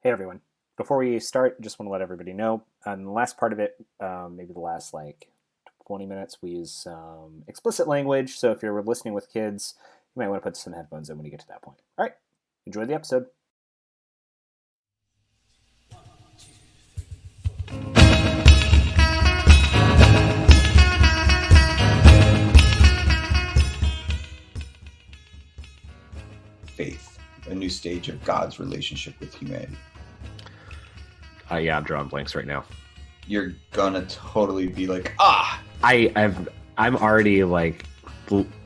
Hey everyone. Before we start, just want to let everybody know on the last part of it, maybe the last 20 minutes, we use some explicit language. So if you're listening with kids, you might want to put some headphones in when you get to that point. All right, enjoy the episode. Faith, a new stage of God's relationship with humanity. Yeah, I'm drawing blanks right now. You're gonna totally be like, I'm already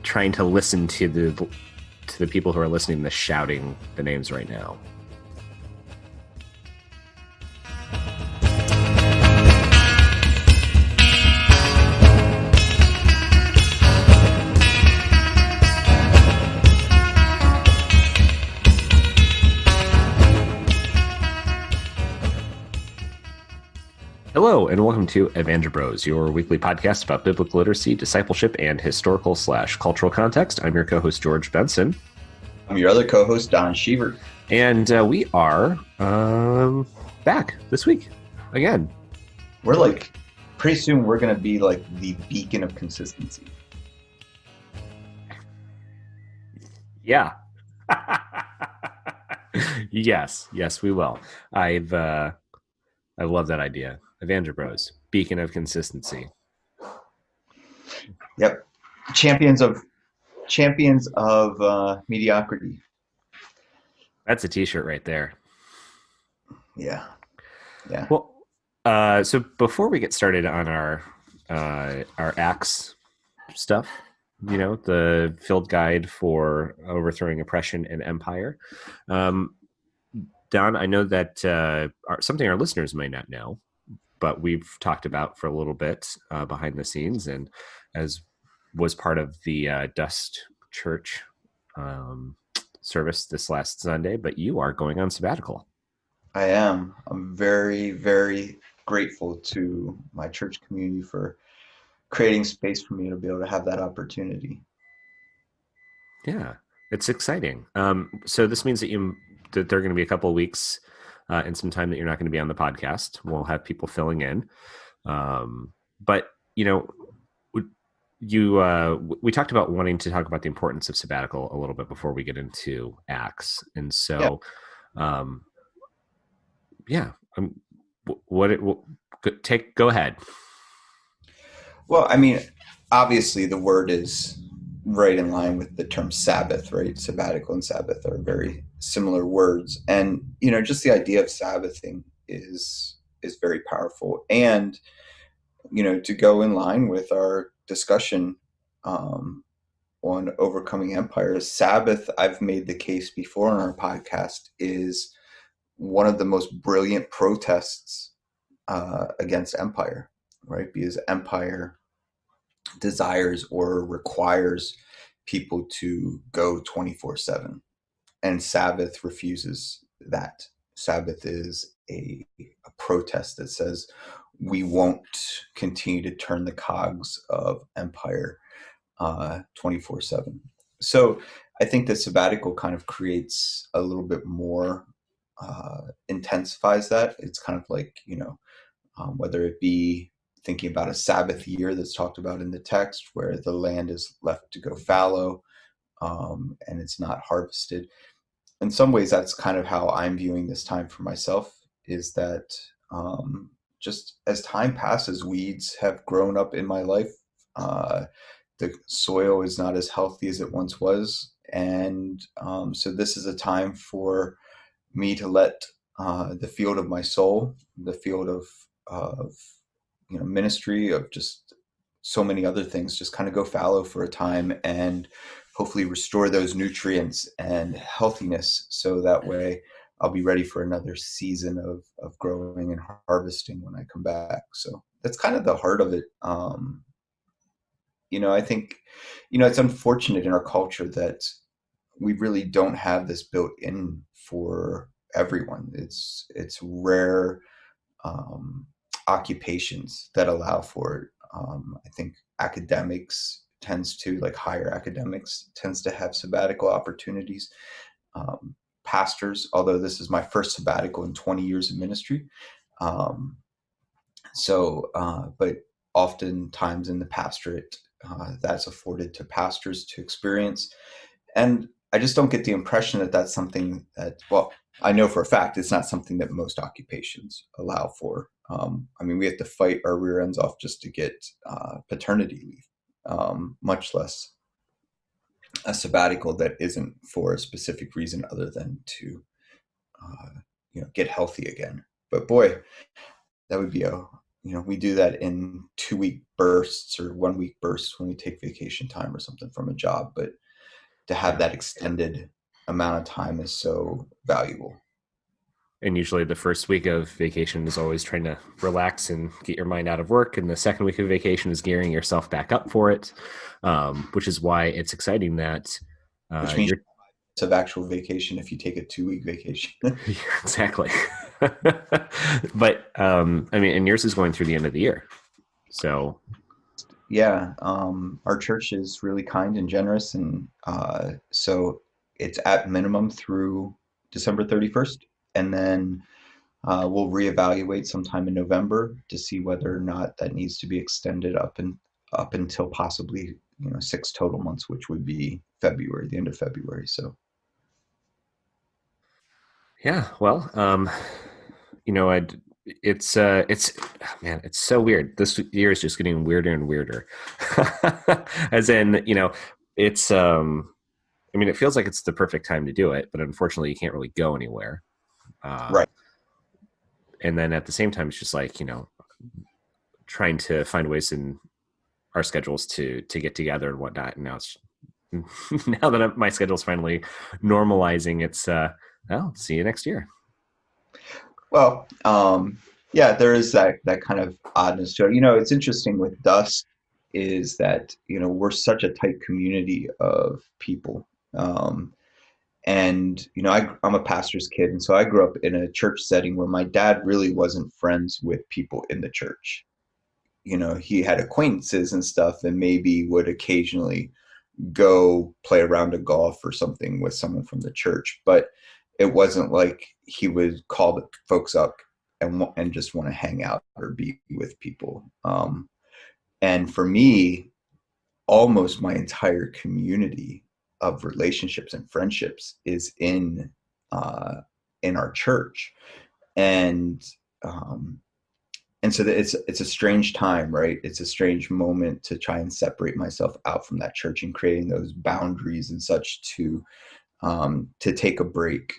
trying to listen to the people who are listening to shouting the names right now. Hello, and welcome to Evangel Bros, your weekly podcast about biblical literacy, discipleship, and historical/cultural context. I'm your co-host, George Benson. I'm your other co-host, Don Sheaver. And we are back this week again. We're pretty soon we're going to be like the beacon of consistency. Yeah. Yes, we will. I love that idea. Evangel Bros, beacon of consistency. Yep. Champions of mediocrity. That's a t-shirt right there. Yeah. Well, so before we get started on our Acts stuff, the field guide for overthrowing oppression and empire, Don, I know that something our listeners might not know, but we've talked about for a little bit behind the scenes, and as was part of the Dust Church service this last Sunday, but you are going on sabbatical. I am. I'm very, very grateful to my church community for creating space for me to be able to have that opportunity. Yeah, it's exciting. So this means that there are going to be a couple of weeks and some time that you're not going to be on the podcast. We'll have people filling in. But, we talked about wanting to talk about the importance of sabbatical a little bit before we get into Acts. And so, go ahead. Well, I mean, obviously the word is right in line with the term Sabbath, right? Sabbatical and Sabbath are very similar words. And, just the idea of Sabbathing is very powerful. And, to go in line with our discussion on overcoming empire, Sabbath, I've made the case before on our podcast, is one of the most brilliant protests against empire, right? Because empire desires or requires people to go 24/7, and Sabbath refuses that. Sabbath is a protest that says we won't continue to turn the cogs of empire 24/7. So I think the sabbatical kind of creates a little bit more, intensifies that. It's kind of like, whether it be thinking about a Sabbath year that's talked about in the text where the land is left to go fallow and it's not harvested. In some ways, that's kind of how I'm viewing this time for myself, is that just as time passes, weeds have grown up in my life. The soil is not as healthy as it once was. And so this is a time for me to let the field of my soul, the field of ministry, of just so many other things, just kind of go fallow for a time and hopefully restore those nutrients and healthiness, so that way I'll be ready for another season of growing and harvesting when I come back. So that's kind of the heart of it. I think, it's unfortunate in our culture that we really don't have this built in for everyone. It's rare occupations that allow for it. I think academics tends to, higher academics tends to have sabbatical opportunities. pastors, although this is my first sabbatical in 20 years of ministry. Um, but oftentimes in the pastorate, that's afforded to pastors to experience. And I just don't get the impression that that's something that, well, I know for a fact it's not something that most occupations allow for. I mean, we have to fight our rear ends off just to get paternity leave, much less a sabbatical that isn't for a specific reason other than to, get healthy again. But boy, that would be we do that in 2-week bursts or 1-week bursts when we take vacation time or something from a job. But to have that extended amount of time is so valuable. And usually the first week of vacation is always trying to relax and get your mind out of work. And the second week of vacation is gearing yourself back up for it, which is wI it's exciting that which means it's of actual vacation if you take a 2-week vacation. Exactly. But I mean, and yours is going through the end of the year. So yeah, our church is really kind and generous. And so it's at minimum through December 31st. And then we'll reevaluate sometime in November to see whether or not that needs to be extended up until possibly 6 total months, which would be February, the end of February. So yeah, well, it's man, it's so weird. This year is just getting weirder and weirder. As in, it's I mean, it feels like it's the perfect time to do it, but unfortunately, you can't really go anywhere. right. And then at the same time, it's just like, trying to find ways in our schedules to get together and whatnot. And now it's now that my schedule's finally normalizing, it's see you next year. Well, yeah, there is that kind of oddness to it. It's interesting with Dust is that we're such a tight community of people. And I'm a pastor's kid, and so I grew up in a church setting where my dad really wasn't friends with people in the church. He had acquaintances and stuff, and maybe would occasionally go play a round of golf or something with someone from the church, but it wasn't like he would call the folks up and just want to hang out or be with people. And for me, almost my entire community of relationships and friendships is in our church, and so that it's a strange time, right? It's a strange moment to try and separate myself out from that church and creating those boundaries and such to take a break.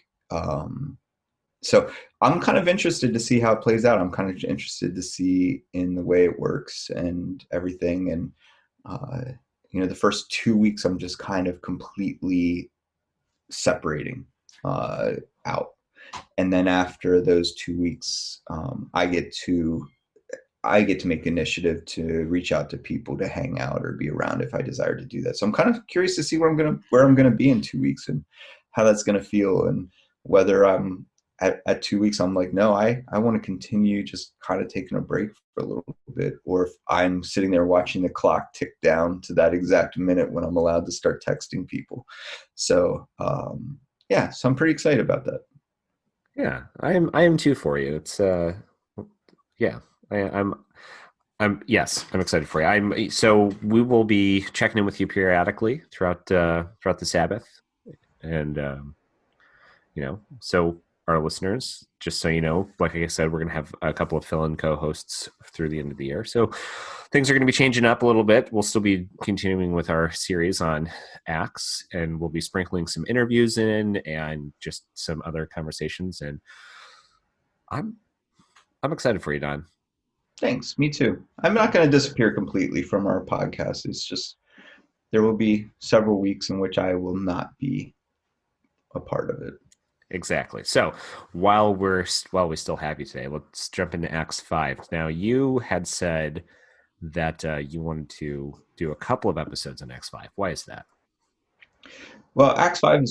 So I'm kind of interested to see how it plays out. I'm kind of interested to see in the way it works and everything. And the first 2 weeks, I'm just kind of completely separating out. And then after those 2 weeks, I get to make initiative to reach out to people to hang out or be around if I desire to do that. So I'm kind of curious to see where I'm gonna be in 2 weeks and how that's gonna feel, and whether I'm at 2 weeks, I'm like, no, I want to continue just kind of taking a break for a little bit, or if I'm sitting there watching the clock tick down to that exact minute when I'm allowed to start texting people. So yeah, so I'm pretty excited about that. Yeah, I am too for you. It's yeah, yes, I'm excited for you. So we will be checking in with you periodically throughout the Sabbath, and so our listeners, just so you know, like I said, we're going to have a couple of fill-in co-hosts through the end of the year. So things are going to be changing up a little bit. We'll still be continuing with our series on Acts, and we'll be sprinkling some interviews in and just some other conversations. And I'm excited for you, Don. Thanks. Me too. I'm not going to disappear completely from our podcast. It's just there will be several weeks in which I will not be a part of it. Exactly. So while we still have you today, let's jump into Acts 5. Now, you had said that you wanted to do a couple of episodes on Acts 5. Why is that? Well, Acts 5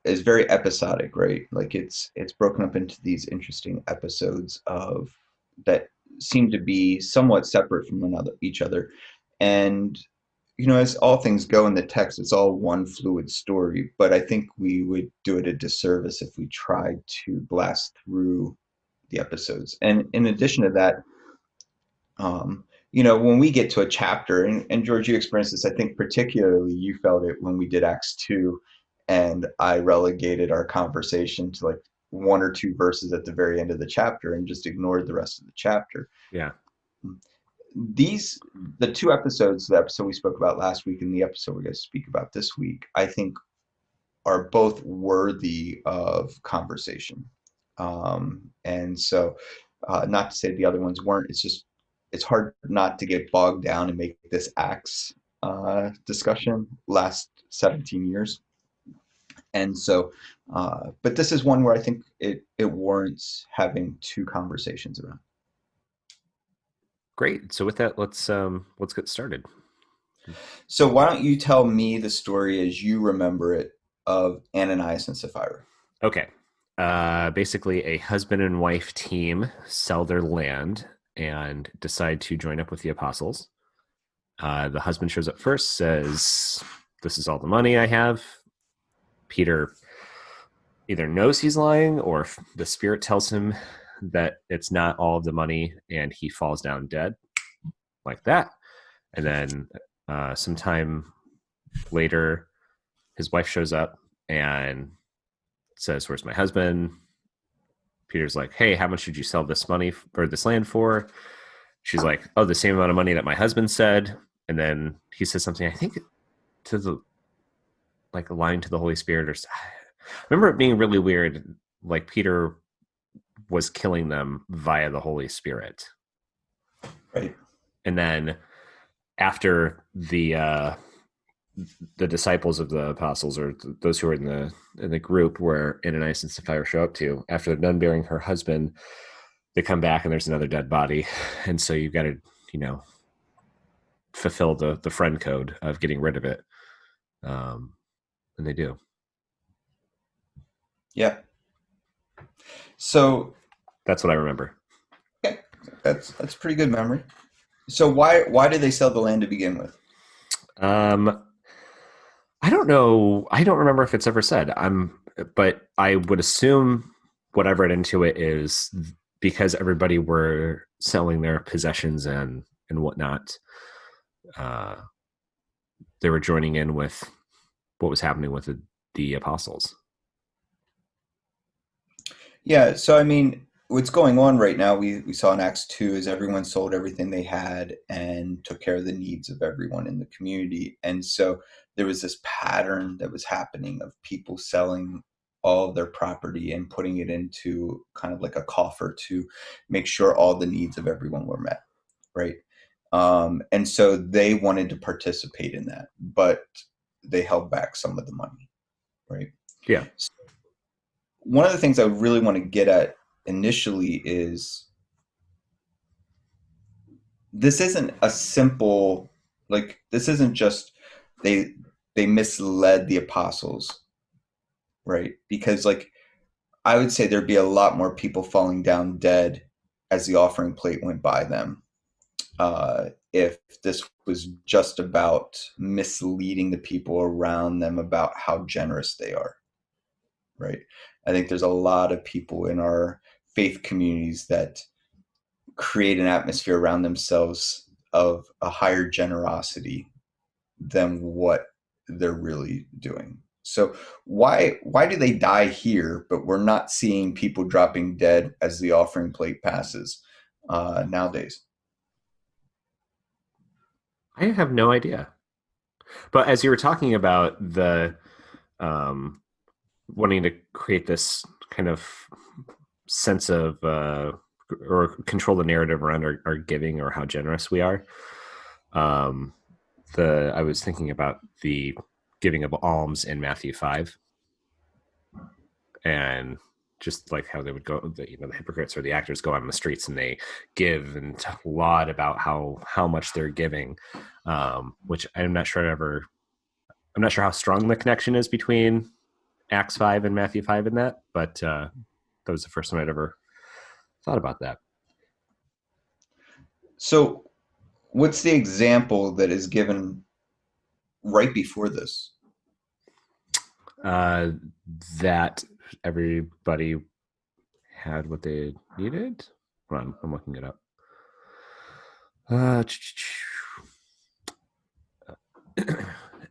is very episodic, right? Like it's broken up into these interesting episodes that seem to be somewhat separate from each other. And as all things go in the text, it's all one fluid story, but I think we would do it a disservice if we tried to blast through the episodes. And in addition to that, when we get to a chapter, and George, you experienced this, I think particularly you felt it when we did Acts 2, and I relegated our conversation to like one or two verses at the very end of the chapter and just ignored the rest of the chapter. Yeah. The two episodes, the episode we spoke about last week and the episode we're going to speak about this week, I think are both worthy of conversation. And so, not to say the other ones weren't, it's hard not to get bogged down and make this Acts discussion last 17 years. And so, but this is one where I think it warrants having two conversations around. Great. So with that, let's get started. So why don't you tell me the story as you remember it of Ananias and Sapphira? Okay. Basically, a husband and wife team sell their land and decide to join up with the apostles. The husband shows up first, says, "This is all the money I have." Peter either knows he's lying or the Spirit tells him that it's not all of the money, and he falls down dead like that. And then sometime later, his wife shows up and says, "Where's my husband?" Peter's like, "Hey, how much did you sell this money or this land for?" She's like, "Oh, the same amount of money that my husband said." And then he says something, I think, to the like a line to the Holy Spirit, or I remember it being really weird. Like Peter was killing them via the Holy Spirit. Right. And then after the disciples of the apostles, or those who are in the group where Ananias and Sapphira show up to, after they're done burying her husband, they come back and there's another dead body. And so you've got to, fulfill the friend code of getting rid of it. And they do. Yeah. So that's what I remember. Okay. That's pretty good memory. So why did they sell the land to begin with? I don't know. I don't remember if it's ever said. But I would assume what I've read into it is because everybody were selling their possessions and whatnot. They were joining in with what was happening with the apostles. Yeah. So, I mean, what's going on right now, we saw in Acts 2 is everyone sold everything they had and took care of the needs of everyone in the community. And so there was this pattern that was happening of people selling all of their property and putting it into kind of like a coffer to make sure all the needs of everyone were met. Right. And so they wanted to participate in that, but they held back some of the money. Right. Yeah. So one of the things I really want to get at initially is this isn't a simple, like, this isn't just they misled the apostles, right? Because, like, I would say there'd be a lot more people falling down dead as the offering plate went by them if this was just about misleading the people around them about how generous they are, right? I think there's a lot of people in our faith communities that create an atmosphere around themselves of a higher generosity than what they're really doing. So why do they die here, but we're not seeing people dropping dead as the offering plate passes nowadays? I have no idea. But as you were talking about the wanting to create this kind of sense of or control the narrative around our giving or how generous we are, I was thinking about the giving of alms in Matthew 5, and just like how they would go, the hypocrites or the actors go out on the streets and they give and talk a lot about how much they're giving, which I'm not sure how strong the connection is between Acts 5 and Matthew 5 in that, but that was the first time I'd ever thought about that. So what's the example that is given right before this? That everybody had what they needed. Hold on, I'm looking it up.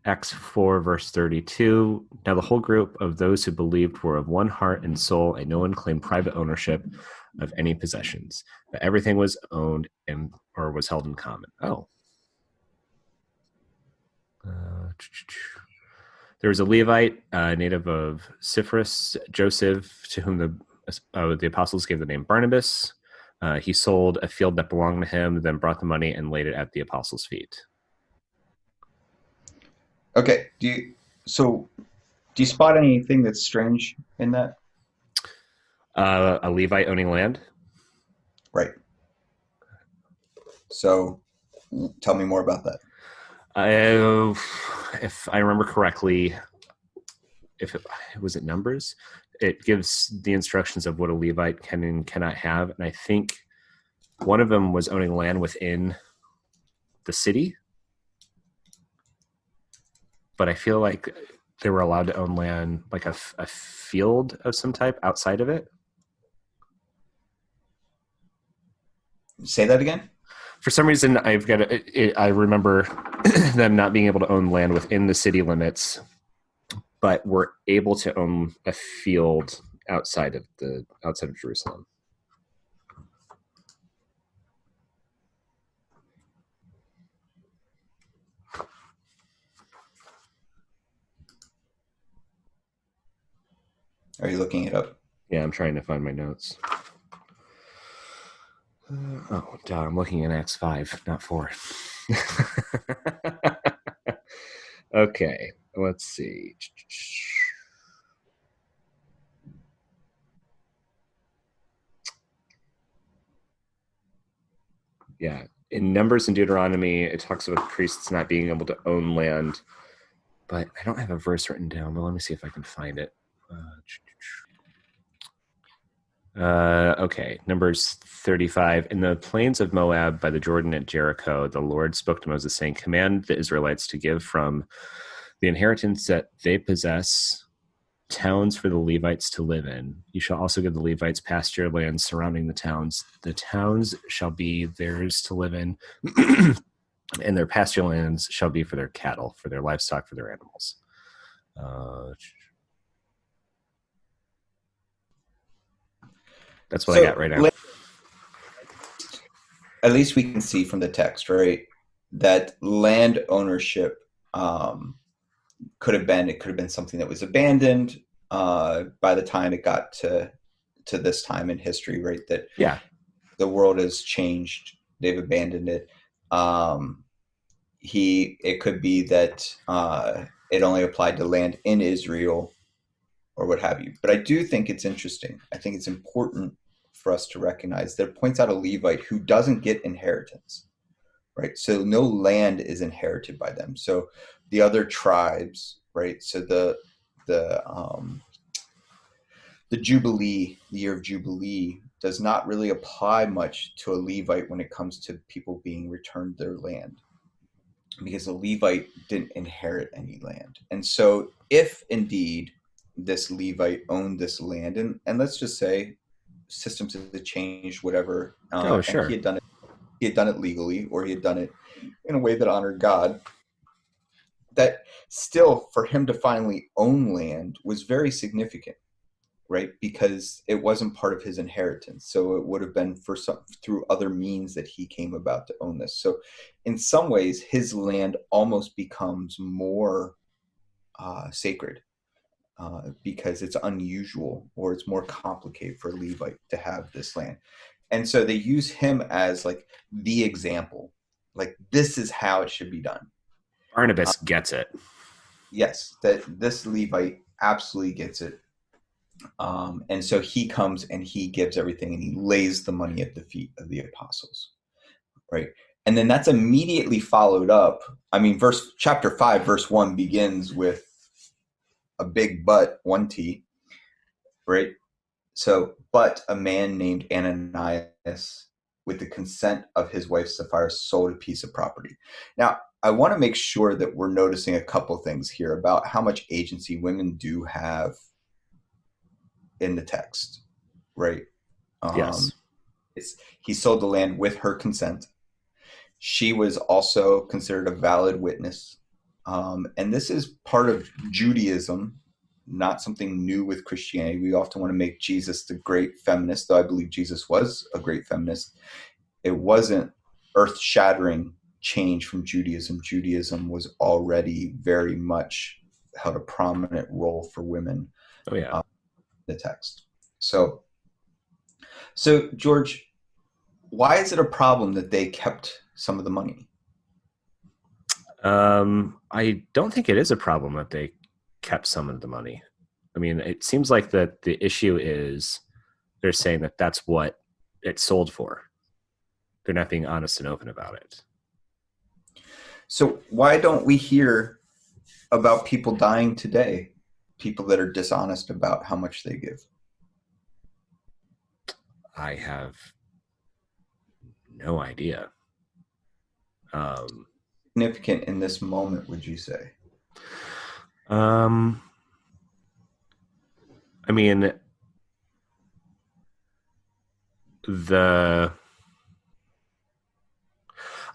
Acts 4, verse 32. Now the whole group of those who believed were of one heart and soul, and no one claimed private ownership of any possessions, but everything was owned or was held in common. Oh. There was a Levite, native of Cyprus, Joseph, to whom the apostles gave the name Barnabas. He sold a field that belonged to him, then brought the money and laid it at the apostles' feet. Okay. Do you spot anything that's strange in that? A Levite owning land? Right. So tell me more about that. If I remember correctly, was it Numbers? It gives the instructions of what a Levite can and cannot have. And I think one of them was owning land within the city. But I feel like they were allowed to own land, like a field of some type outside of it. Say that again? For some reason, I remember them not being able to own land within the city limits, but were able to own a field outside of Jerusalem. Are you looking it up? Yeah, I'm trying to find my notes. I'm looking in Acts 5, not 4. Okay, let's see. Yeah, in Numbers and Deuteronomy, it talks about priests not being able to own land, but I don't have a verse written down, but let me see if I can find it. Okay, Numbers 35. In the plains of Moab by the Jordan at Jericho, the Lord spoke to Moses, saying, command the Israelites to give from the inheritance that they possess towns for the Levites to live in. You shall also give the Levites pasture lands surrounding the towns. The towns shall be theirs to live in, and their pasture lands shall be for their cattle, for their livestock, for their animals. That's what I got right now. At least we can see from the text, right, that land ownership could have been something that was abandoned by the time it got to this time in history, right? That the world has changed, they've abandoned it. It could be that it only applied to land in Israel or what have you. But I do think it's interesting. I think it's important for us to recognize that it points out a Levite who doesn't get inheritance, right? So no land is inherited by them. So the other tribes, right? So the Jubilee, the year of Jubilee, does not really apply much to a Levite when it comes to people being returned their land, because a Levite didn't inherit any land. And so if indeed this Levite owned this land, and let's just say systems had changed, whatever, sure. and he had done it legally, or he had done it in a way that honored God, that still for him to finally own land was very significant, right? Because it wasn't part of his inheritance. So it would have been through other means that he came about to own this. So in some ways, his land almost becomes more sacred because it's unusual, or it's more complicated for a Levite to have this land. And so they use him as like the example, like this is how it should be done. Barnabas gets it. Yes, that this Levite absolutely gets it. And so he comes and he gives everything, and he lays the money at the feet of the apostles, right? And then that's immediately followed up. I mean, chapter 5, verse 1 begins with a big but, 1T, right? So, but a man named Ananias with the consent of his wife Sapphira, sold a piece of property. Now, I want to make sure that we're noticing a couple things here about how much agency women do have in the text, right? Um, Yes. he sold the land with her consent. She was also considered a valid witness. And this is part of Judaism, not something new with Christianity. We often want to make Jesus the great feminist, though I believe Jesus was a great feminist. It wasn't earth-shattering change from Judaism. Judaism was already very much held a prominent role for women Oh yeah. in the text. So George, why is it a problem that they kept some of the money? I don't think it is a problem that they kept some of the money. I mean, it seems like that the issue is they're saying that that's what it sold for. They're not being honest and open about it. So why don't we hear about people dying today? People that are dishonest about how much they give. I have no idea. Significant in this moment, would you say? I mean,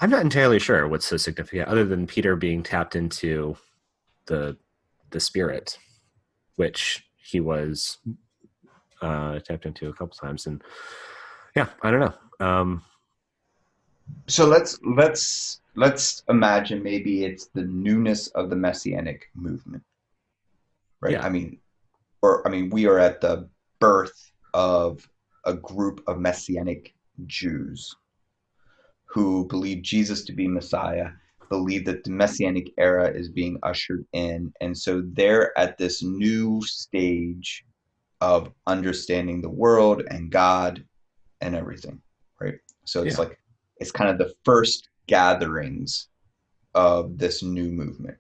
I'm not entirely sure what's so significant other than Peter being tapped into the spirit, which he was tapped into a couple times, and yeah, I don't know. So let's imagine maybe it's the newness of the messianic movement, right? Yeah, I mean, we are at the birth of a group of messianic Jews who believe Jesus to be Messiah, believe that the messianic era is being ushered in, and so they're at this new stage of understanding the world and God and everything, right? So yeah. it's kind of the first gatherings of this new movement.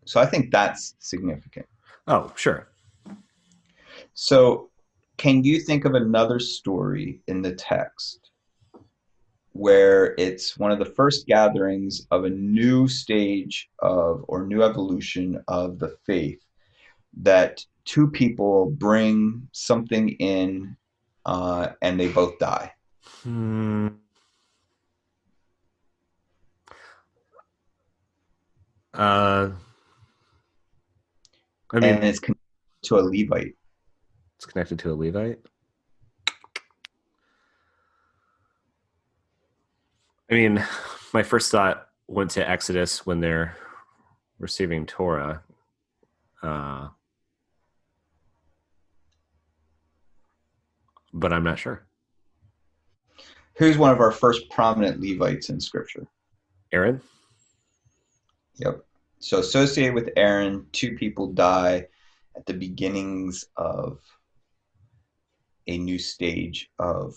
So I think that's significant. Oh, sure. So can you think of another story in the text where it's one of the first gatherings of a new stage of or new evolution of the faith that two people bring something in and they both die? Hmm. Uh, I And mean, it's connected to a Levite. it's connected to a Levite. I mean, my first thought went to Exodus when they're receiving Torah. Uh, but I'm not sure. Who's one of our first prominent Levites in Scripture? Aaron? Yep. So associated with Aaron, two people die at the beginnings of a new stage of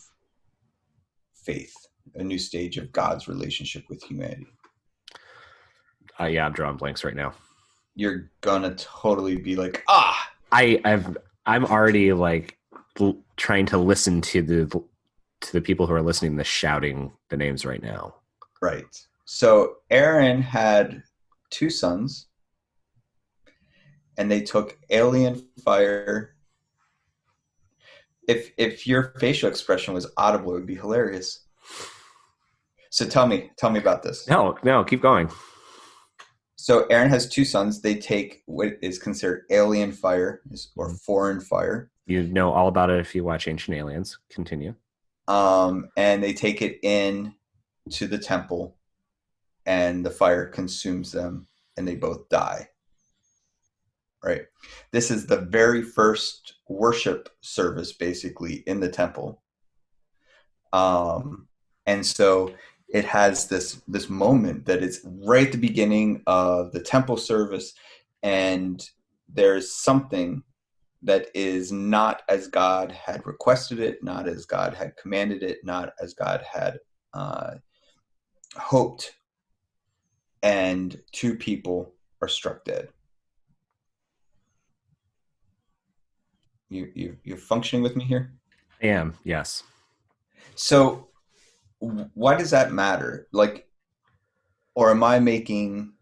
faith, a new stage of God's relationship with humanity. Yeah, I'm drawing blanks right now. You're gonna totally be like, I'm already like trying to listen to the people who are listening to this shouting the names right now. right. So Aaron had two sons, and they took alien fire. If your facial expression was audible, it would be hilarious. So tell me about this. No, keep going. So Aaron has two sons. They take what is considered alien fire or foreign fire. You know all about it if you watch Ancient Aliens. Continue. And they take it in to the temple, and the fire consumes them, and they both die. Right. This is the very first worship service, basically, in the temple. And so it has this moment that it's right at the beginning of the temple service, and there's something that is not as God had requested it, not as God had commanded it, not as God had hoped, and two people are struck dead. You're functioning with me here? I am, yes. So why does that matter? Like, or am I making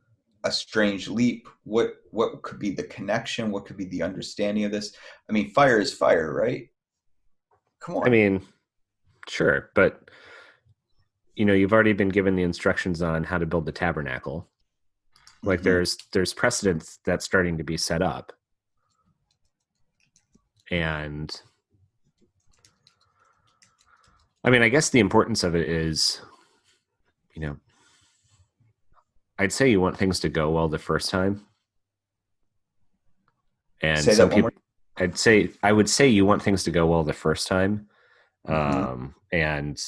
a strange leap? What could be the connection? What could be the understanding of this? I mean, fire is fire, right? Come I on. mean, sure, but you've already been given the instructions on how to build the tabernacle. Like Hmm. there's precedents that's starting to be set up. And I mean, I guess the importance of it is, you know, I'd say you want things to go well the first time. And Say some that one more. people, I would say you want things to go well the first time. Hmm. And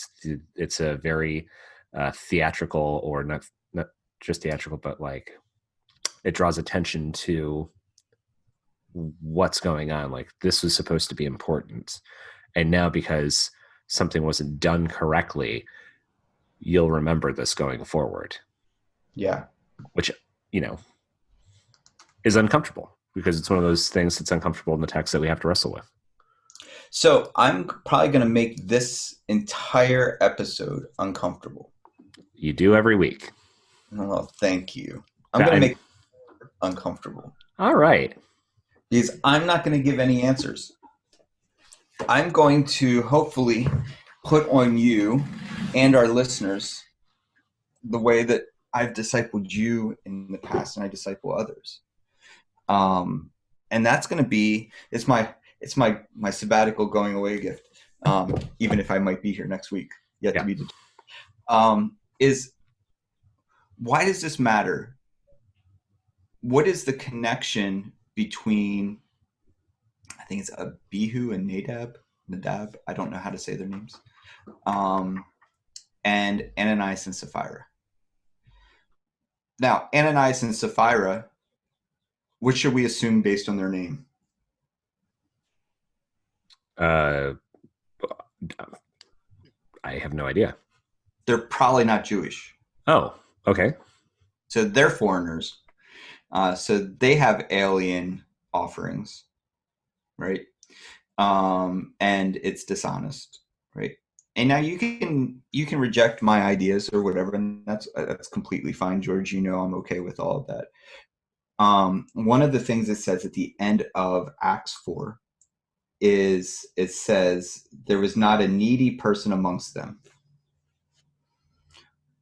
it's a very theatrical, or not just theatrical, but like it draws attention to what's going on. Like this was supposed to be important. And now because something wasn't done correctly, you'll remember this going forward, Yeah. which, you know, is uncomfortable because it's one of those things that's uncomfortable in the text that we have to wrestle with. So I'm probably going to make this entire episode uncomfortable. You do every week. Oh, thank you. I'm That going to I'm make it uncomfortable all right. because I'm not going to give any answers. I'm going to hopefully put on you and our listeners the way that I've discipled you in the past and I disciple others. And that's going to be it's my sabbatical going away gift. Even if I might be here next week, yet Yeah. to be determined. Is why does this matter? What is the connection between, I think it's Abihu and Nadab. I don't know how to say their names. And Ananias and Sapphira. Now, Ananias and Sapphira, what should we assume based on their name? Uh, I have no idea. They're probably not Jewish. Oh, okay. So they're foreigners. So they have alien offerings, right? And it's dishonest, right? And now you can reject my ideas or whatever, and that's completely fine, George. I'm okay with all of that. One of the things it says at the end of Acts 4 is it says there was not a needy person amongst them.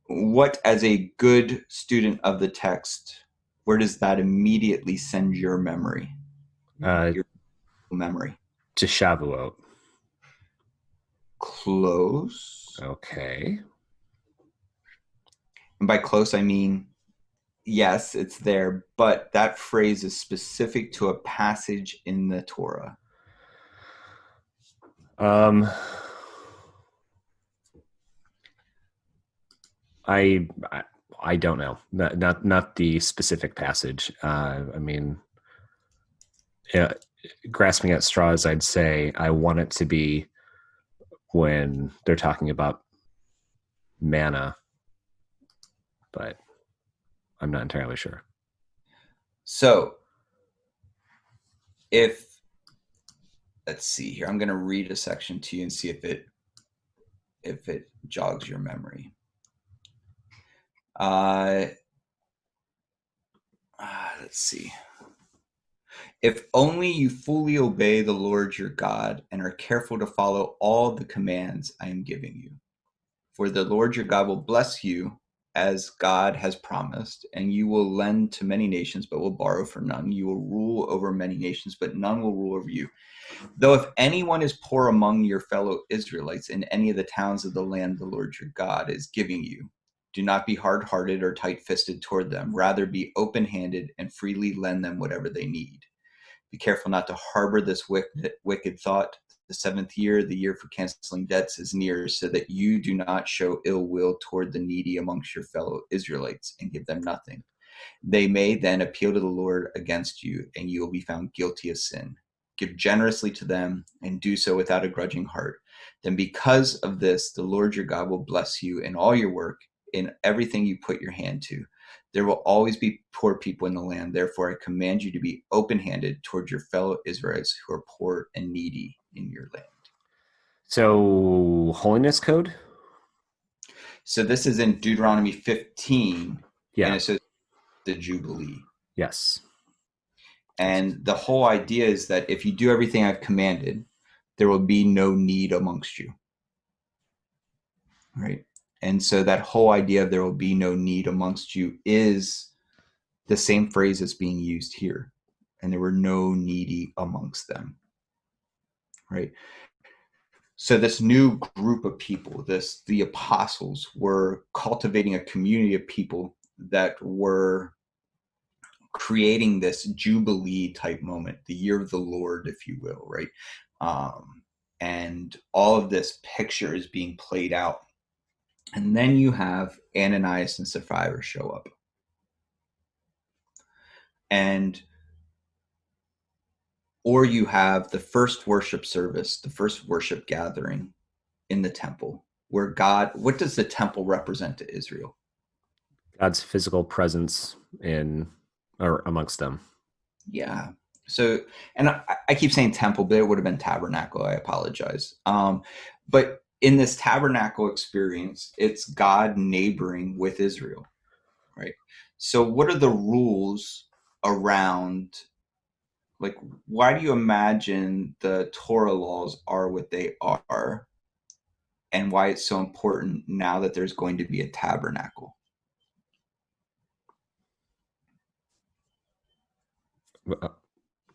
What, as a good student of the text, where does that immediately send your memory? Uh, Your memory. to Shavuot. Close. Okay. And by close, I mean, yes, it's there, but that phrase is specific to a passage in the Torah. Um, I, I I don't know. Not the specific passage. I mean, yeah, grasping at straws, I'd say I want it to be when they're talking about manna, but I'm not entirely sure. So, if let's see here, I'm going to read a section to you and see if it jogs your memory. Let's see. If only you fully obey the Lord your God and are careful to follow all the commands I am giving you. For the Lord your God will bless you as God has promised, and you will lend to many nations, but will borrow for none. You will rule over many nations, but none will rule over you. Though if anyone is poor among your fellow Israelites in any of the towns of the land the Lord your God is giving you, do not be hard-hearted or tight-fisted toward them. Rather, be open-handed and freely lend them whatever they need. Be careful not to harbor this wicked thought. The seventh year, the year for canceling debts, is near, so that you do not show ill will toward the needy amongst your fellow Israelites and give them nothing. They may then appeal to the Lord against you, and you will be found guilty of sin. Give generously to them and do so without a grudging heart. Then because of this, the Lord your God will bless you in all your work, in everything you put your hand to. There will always be poor people in the land. Therefore, I command you to be open-handed toward your fellow Israelites who are poor and needy in your land. So, holiness code? So this is in Deuteronomy 15, and Yeah. it says the Jubilee. Yes. And the whole idea is that if you do everything I've commanded, there will be no need amongst you. Right. And so that whole idea of there will be no need amongst you is the same phrase that's being used here. And there were no needy amongst them. Right. So this new group of people, the apostles, were cultivating a community of people that were creating this Jubilee type moment, the year of the Lord, if you will, right? And all of this picture is being played out. And then you have Ananias and Sapphira show up. Or you have the first worship service, the first worship gathering in the temple, where God, what does the temple represent to Israel? God's physical presence in or amongst them. Yeah. So, and I keep saying temple, but it would have been tabernacle. I apologize. But in this tabernacle experience, it's God neighboring with Israel, right? So what are the rules around, like, why do you imagine the Torah laws are what they are, and why it's so important now that there's going to be a tabernacle?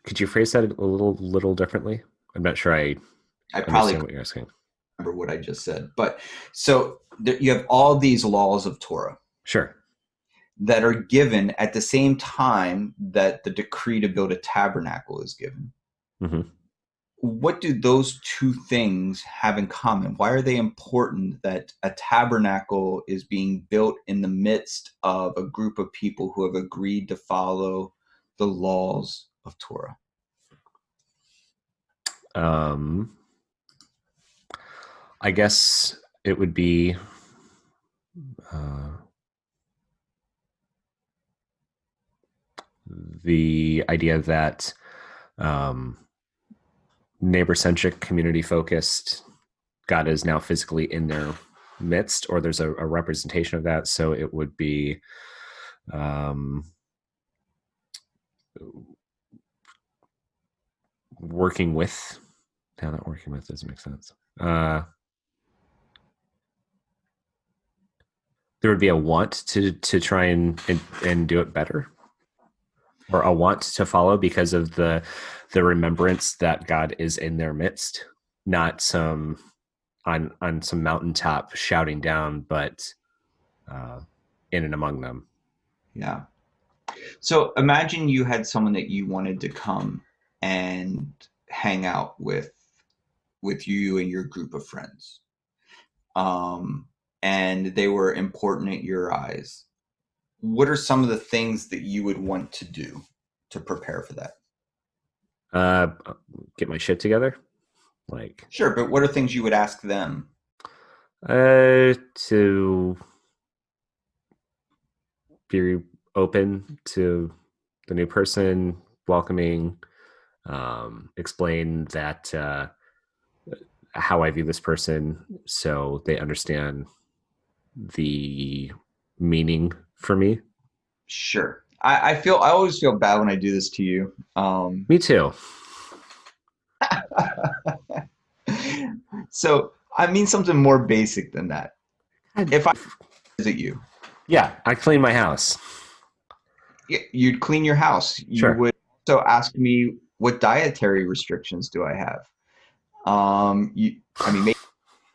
Could you phrase that a little differently? I'm not sure I Probably understand what you're asking. remember what I just said, but so you have all these laws of Torah. Sure. That are given at the same time that the decree to build a tabernacle is given. Mm-hmm. What do those two things have in common? Why are they important that a tabernacle is being built in the midst of a group of people who have agreed to follow the laws of Torah? I guess it would be the idea that neighbor-centric, community-focused, God is now physically in their midst, or there's a representation of that. So it would be working with. Now, not working with doesn't make sense. There would be a want to try and do it better, or a want to follow because of the remembrance that God is in their midst, not some on some mountaintop shouting down, but in and among them. Yeah. So imagine you had someone that you wanted to come and hang out with you and your group of friends. And they were important at your eyes. What are some of the things that you would want to do to prepare for that? Get my shit together. Sure, but what are things you would ask them? To be open to the new person, welcoming, explain that how I view this person so they understand the meaning for me. Sure. I always feel bad when I do this to you. Me too. So I mean something more basic than that. If I visit you, yeah, I clean my house. You'd clean your house. Sure. You would also ask me, what dietary restrictions do I have? Maybe,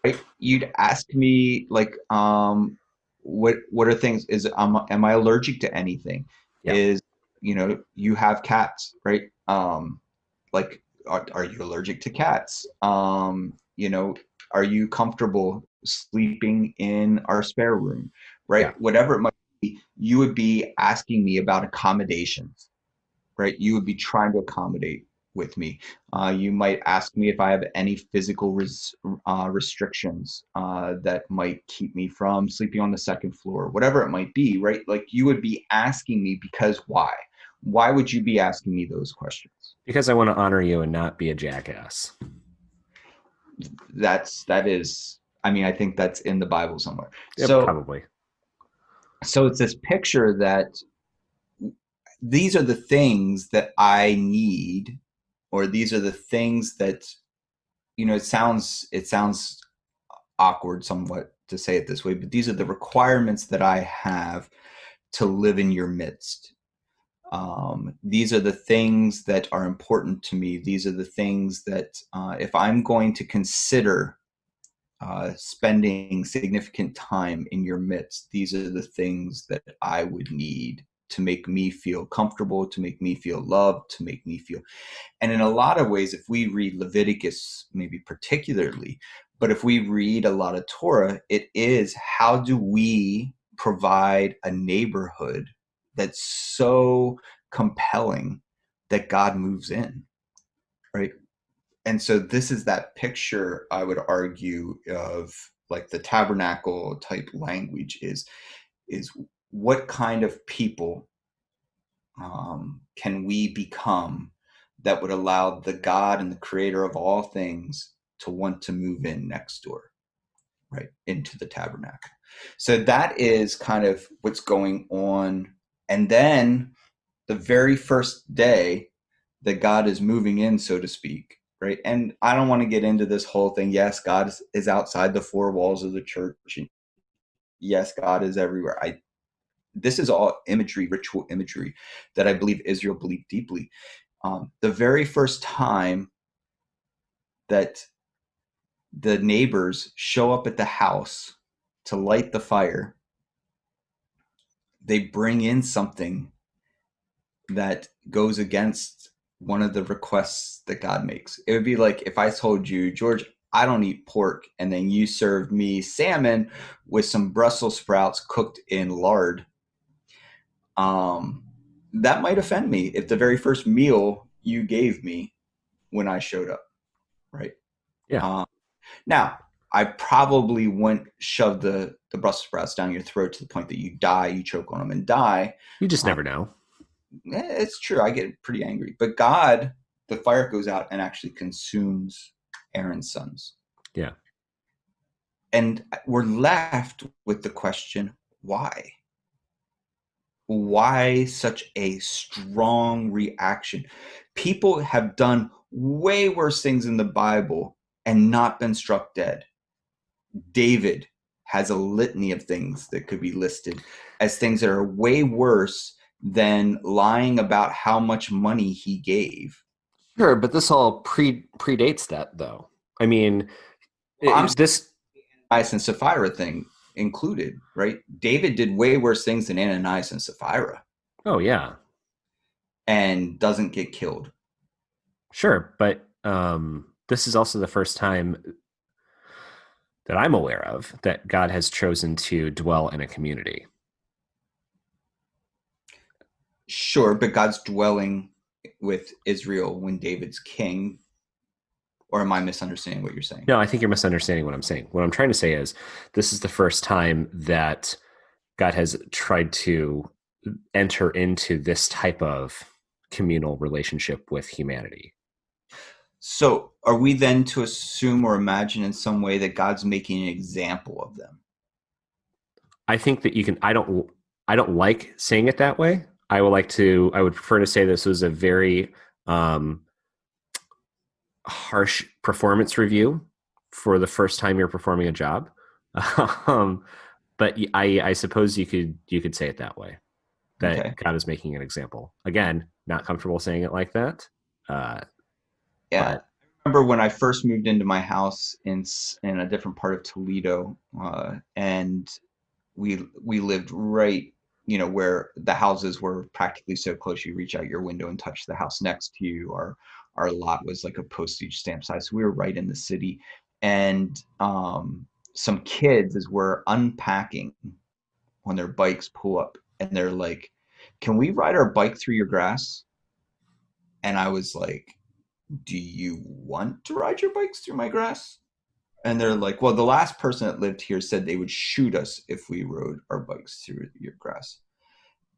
right? You'd ask me, like, what are things? Am I allergic to anything? Yeah. You have cats, right? Like, are you allergic to cats? Are you comfortable sleeping in our spare room, right? Yeah. Whatever it might be, you would be asking me about accommodations, right? You would be trying to accommodate with me. You might ask me if I have any physical restrictions that might keep me from sleeping on the second floor, whatever it might be, right? Like, you would be asking me because why? Why would you be asking me those questions? Because I want to honor you and not be a jackass. That is, I mean, I think that's in the Bible somewhere. Yep, So, probably. so it's this picture that these are the things that I need, or these are the things that, it sounds awkward somewhat to say it this way, but these are the requirements that I have to live in your midst. These are the things that are important to me. These are the things that, if I'm going to consider spending significant time in your midst, these are the things that I would need to make me feel comfortable, to make me feel loved, to make me feel. And in a lot of ways, if we read Leviticus, maybe particularly, but if we read a lot of Torah, it is, how do we provide a neighborhood that's so compelling that God moves in, right? And so this is that picture, I would argue, of like the tabernacle type language is what kind of people can we become that would allow the God and the creator of all things to want to move in next door, right, into the tabernacle. So that is kind of what's going on. And then the very first day that God is moving in, so to speak, right? And I don't want to get into this whole thing. Yes, God is outside the four walls of the church. And yes, God is everywhere. This is all imagery, ritual imagery that I believe Israel believed deeply. The very first time that the neighbors show up at the house to light the fire, they bring in something that goes against one of the requests that God makes. It would be like if I told you, George, I don't eat pork, and then you served me salmon with some Brussels sprouts cooked in lard. That might offend me if the very first meal you gave me when I showed up, right? Yeah. Now, I probably wouldn't shove the Brussels sprouts down your throat to the point that you die, you choke on them and die. You just never know. It's true. I get pretty angry. But God, the fire goes out and actually consumes Aaron's sons. Yeah. And we're left with the question, why? Why such a strong reaction? People have done way worse things in the Bible and not been struck dead. David has a litany of things that could be listed as things that are way worse than lying about how much money he gave. Sure, but this all predates that, though. I mean, I'm this. Ananias and Sapphira thing included, right? David did way worse things than Ananias and Sapphira. Oh yeah, and doesn't get killed. Sure, but this is also the first time that I'm aware of that God has chosen to dwell in a community. Sure, but God's dwelling with Israel when David's king. Or am I misunderstanding what you're saying? No, I think you're misunderstanding what I'm saying. What I'm trying to say is this is the first time that God has tried to enter into this type of communal relationship with humanity. So are we then to assume or imagine in some way that God's making an example of them? I think that you can. I don't like saying it that way. I would prefer to say this was a very harsh performance review for the first time you're performing a job. But I suppose you could say it that way, that Okay. God is making an example. Again, not comfortable saying it like that. Yeah. But I remember when I first moved into my house in a different part of Toledo, and we lived right, where the houses were practically so close you reach out your window and touch the house next to you. Our lot was like a postage stamp size. So we were right in the city. And some kids, as we're unpacking on their bikes, pull up and they're like, "Can we ride our bike through your grass?" And I was like, "Do you want to ride your bikes through my grass?" And they're like, "Well, the last person that lived here said they would shoot us if we rode our bikes through your grass."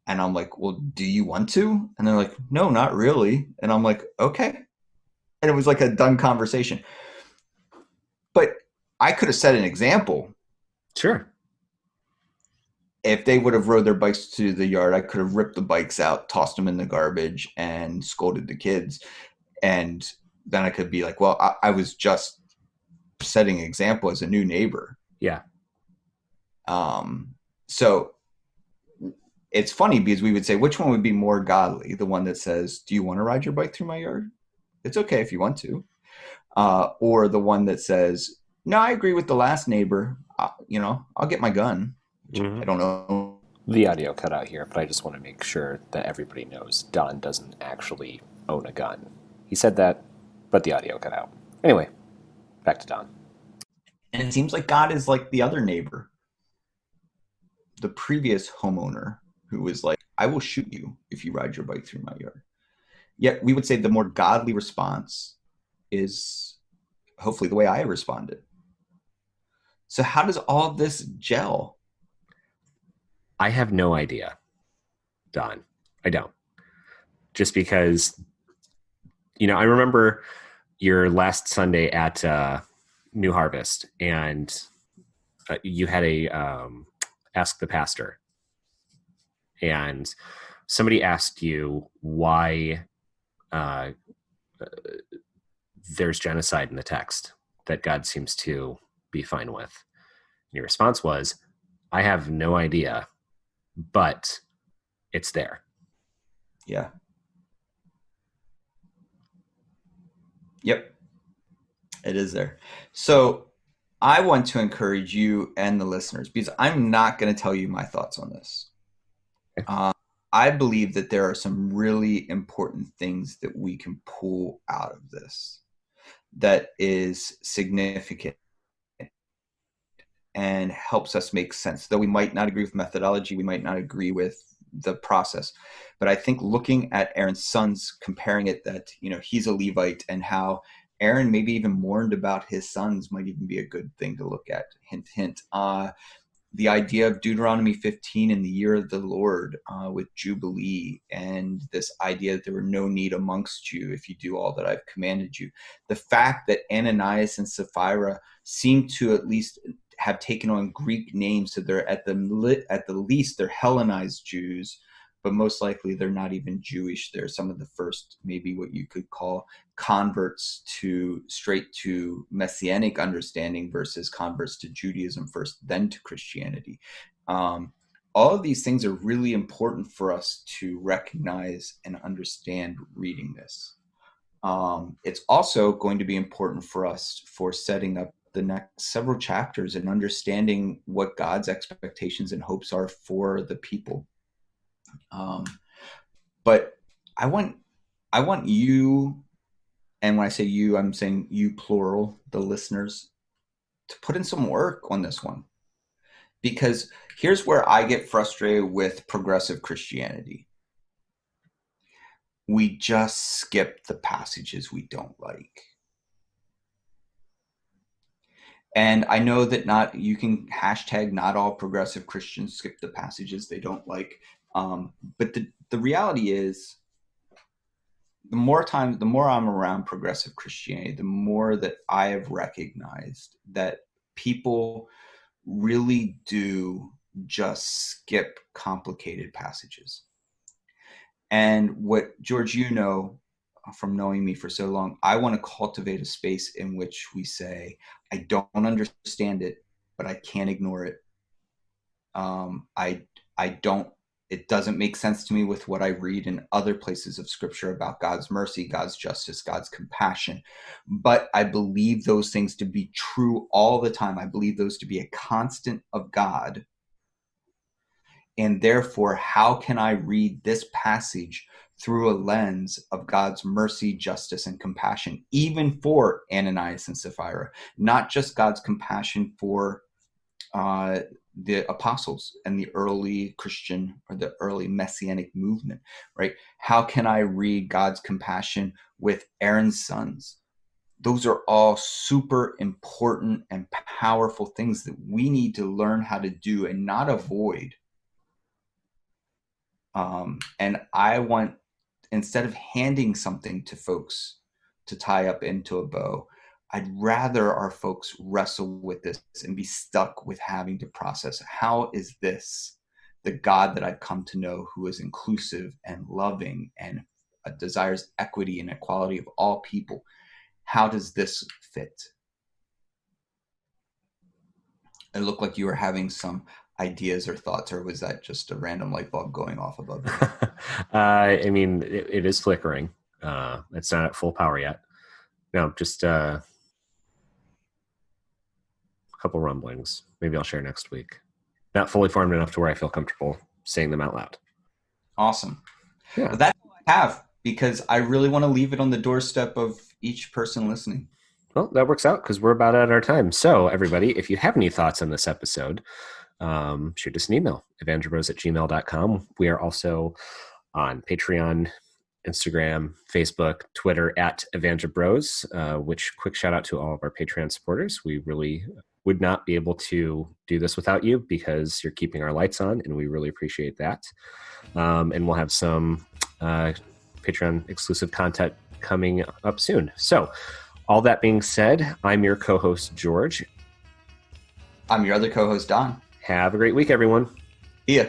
And I'm like, "Well, do you want to?" And they're like, "No, not really." And I'm like, "Okay." And it was like a done conversation. But I could have set an example. Sure. If they would have rode their bikes to the yard, I could have ripped the bikes out, tossed them in the garbage, and scolded the kids. And then I could be like, well, I was just setting an example as a new neighbor. Yeah. So it's funny because we would say, which one would be more godly? The one that says, do you want to ride your bike through my yard? It's okay if you want to. Or the one that says, no, I agree with the last neighbor. I'll get my gun. Mm-hmm. I don't know. The audio cut out here, but I just want to make sure that everybody knows Don doesn't actually own a gun. He said that, but the audio cut out. Anyway, back to Don. And it seems like God is like the other neighbor, the previous homeowner who was like, I will shoot you if you ride your bike through my yard. Yet we would say the more godly response is hopefully the way I responded. So how does all of this gel? I have no idea, Don. I don't. Just because, I remember your last Sunday at New Harvest, and you had a Ask the Pastor. And somebody asked you why there's genocide in the text that God seems to be fine with. And your response was, I have no idea, but it's there. Yeah. Yep. It is there. So I want to encourage you and the listeners, because I'm not going to tell you my thoughts on this. I believe that there are some really important things that we can pull out of this that is significant and helps us make sense. Though we might not agree with methodology, we might not agree with the process. But I think looking at Aaron's sons, comparing it that, he's a Levite, and how Aaron maybe even mourned about his sons might even be a good thing to look at. Hint, hint. The idea of Deuteronomy 15 in the year of the Lord with Jubilee, and this idea that there were no need amongst you if you do all that I've commanded you. The fact that Ananias and Sapphira seem to at least have taken on Greek names, so they're at the least they're Hellenized Jews, but most likely they're not even Jewish. They're some of the first, maybe what you could call converts straight to Messianic understanding versus converts to Judaism first, then to Christianity. All of these things are really important for us to recognize and understand reading this. It's also going to be important for us for setting up the next several chapters and understanding what God's expectations and hopes are for the people. But I want you, and when I say you, I'm saying you plural, the listeners, to put in some work on this one. Because here's where I get frustrated with progressive Christianity. We just skip the passages we don't like. And I know that you can hashtag not all progressive Christians skip the passages they don't like. But the reality is, the more I'm around progressive Christianity, the more that I have recognized that people really do just skip complicated passages. And what, George, from knowing me for so long, I want to cultivate a space in which we say, I don't understand it, but I can't ignore it. It doesn't make sense to me with what I read in other places of scripture about God's mercy, God's justice, God's compassion. But I believe those things to be true all the time. I believe those to be a constant of God. And therefore, how can I read this passage through a lens of God's mercy, justice, and compassion, even for Ananias and Sapphira, not just God's compassion for the apostles and the early Christian or the early Messianic movement, right? How can I read God's compassion with Aaron's sons? Those are all super important and powerful things that we need to learn how to do and not avoid. And I want, instead of handing something to folks to tie up into a bow, I'd rather our folks wrestle with this and be stuck with having to process, how is this the God that I've come to know, who is inclusive and loving and desires equity and equality of all people? How does this fit? It looked like you were having some ideas or thoughts, or was that just a random light bulb going off above you? I mean, it is flickering. It's not at full power yet. No, just a couple rumblings. Maybe I'll share next week. Not fully formed enough to where I feel comfortable saying them out loud. Awesome. Yeah. Well, that's all I have, because I really want to leave it on the doorstep of each person listening. Well, that works out because we're about at our time. So, everybody, if you have any thoughts on this episode, shoot us an email, evangelibros@gmail.com. We are also on Patreon, Instagram, Facebook, Twitter @evangelibros, which quick shout out to all of our Patreon supporters. We really would not be able to do this without you because you're keeping our lights on, and we really appreciate that. And we'll have some Patreon exclusive content coming up soon. So, all that being said, I'm your co-host, George. I'm your other co-host, Don. Have a great week, everyone. See ya.